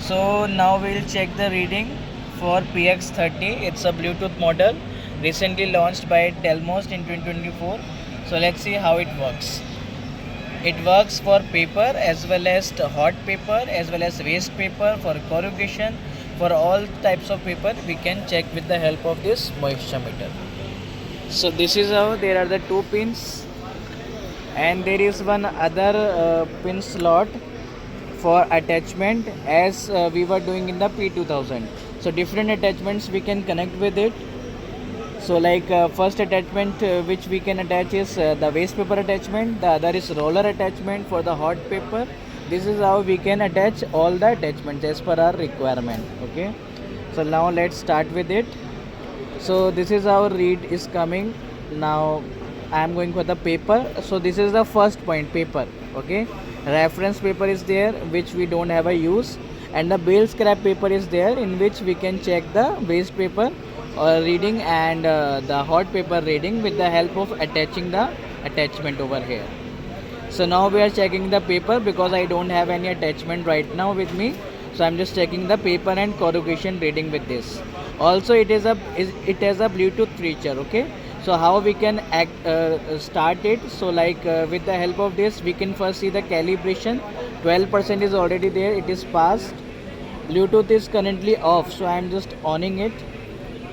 So now we'll check the reading for PX30. It's a Bluetooth model recently launched by Telmos in 2024. So let's see how it works. It works for paper as well as hot paper as well as waste paper, for corrugation, for all types of paper we can check with the help of this moisture meter. So this is how there are the two pins, and there is one other pin slot for attachment as we were doing in the P2000. So different attachments we can connect with it. So like first attachment which we can attach is the waste paper attachment, the other is roller attachment for the hot paper. This is how we can attach all the attachments as per our requirement. Okay, so now let's start with it. So this is our read is coming. Now I am going for the paper. So this is the first point, paper. Okay, reference paper is there which we don't have a use, and the bale scrap paper is there in which we can check the waste paper reading and the hot paper reading with the help of attaching the attachment over here. So now we are checking the paper because I don't have any attachment right now with me. So I'm just checking the paper and corrugation reading with this. Also it has a Bluetooth feature. Okay, so how we can start it? So like with the help of this we can first see the calibration. 12% is already there, it is passed. Bluetooth is currently off, so I am just owning it.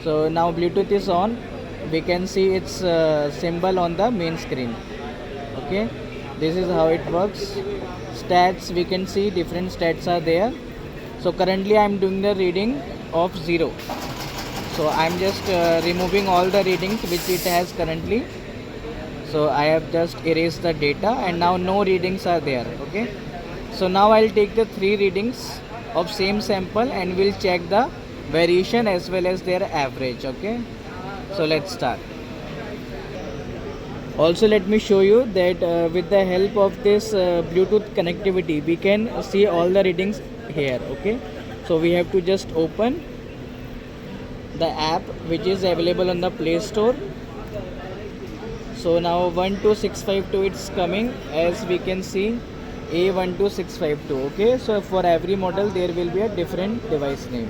So now Bluetooth is on. We can see its symbol on the main screen. Okay, this is how it works. Stats, we can see different stats are there. So currently I am doing the reading of 0. So I am just removing all the readings which it has currently. So I have just erased the data and now no readings are there. Okay, so now I'll take the 3 readings of same sample and we'll check the variation as well as their average. Okay, so let's start. Also let me show you that with the help of this Bluetooth connectivity we can see all the readings here. Okay, so we have to just open the app which is available on the Play Store. So now 12652 it's coming, as we can see A12652. Okay, so for every model there will be a different device name.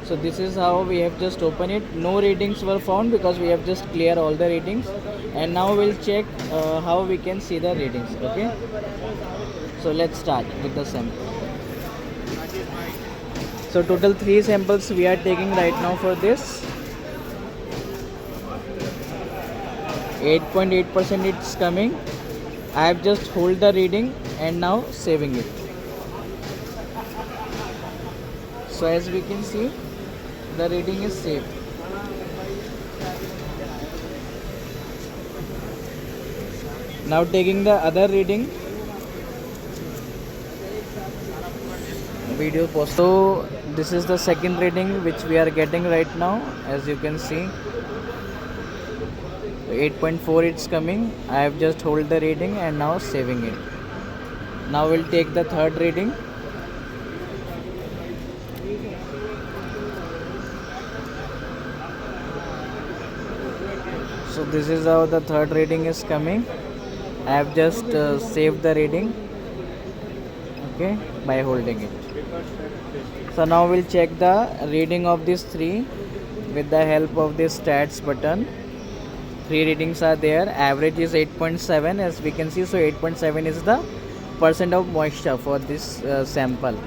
So this is how we have just opened it. No readings were found because we have just cleared all the readings, and now we'll check how we can see the readings. Okay, so let's start with the sample. So total 3 samples we are taking right now for this. 8.8% it's coming. I have just hold the reading and now saving it. So as we can see, the reading is saved. Now taking the other reading. Video post. So this is the second reading which we are getting right now. As you can see, 8.4 it's coming. I have just hold the reading and now saving it. Now we'll take the third reading. So this is how the third reading is coming. I have just saved the reading, okay, by holding it. So now we'll check the reading of these 3 with the help of this stats button. 3 readings are there. Average is 8.7 as we can see. So 8.7 is the percent of moisture for this sample.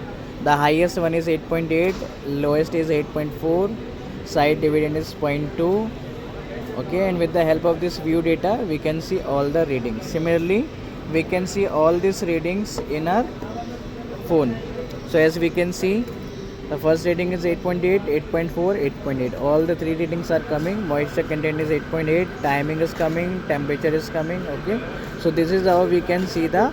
The highest one is 8.8, lowest is 8.4, side dividend is 0.2. Okay, and with the help of this view data we can see all the readings. Similarly we can see all these readings in our phone. So as we can see, the first reading is 8.8, 8.4, 8.8. All the 3 readings are coming. Moisture content is 8.8, timing is coming, temperature is coming. Okay, so this is how we can see the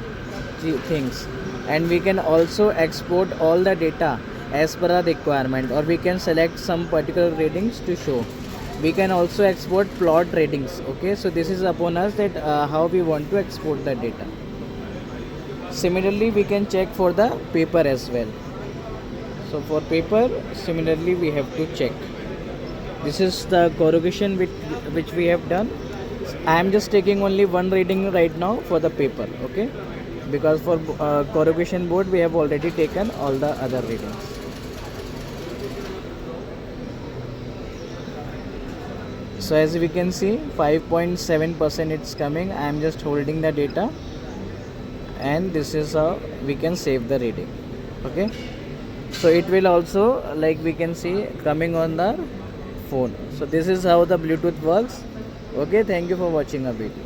things, and we can also export all the data as per our requirement, or we can select some particular readings to show. We can also export plot readings. Okay, so this is upon us that how we want to export the data. Similarly we can check for the paper as well. So for paper similarly we have to check. This is the corrugation which we have done. I am just taking only one reading right now for the paper. Okay, because for corrugation board we have already taken all the other readings. So as we can see 5.7% it's coming. I am just holding the data, and this is how we can save the reading. Okay, so it will also, like we can see, coming on the phone. So this is how the Bluetooth works. Okay, thank you for watching a video.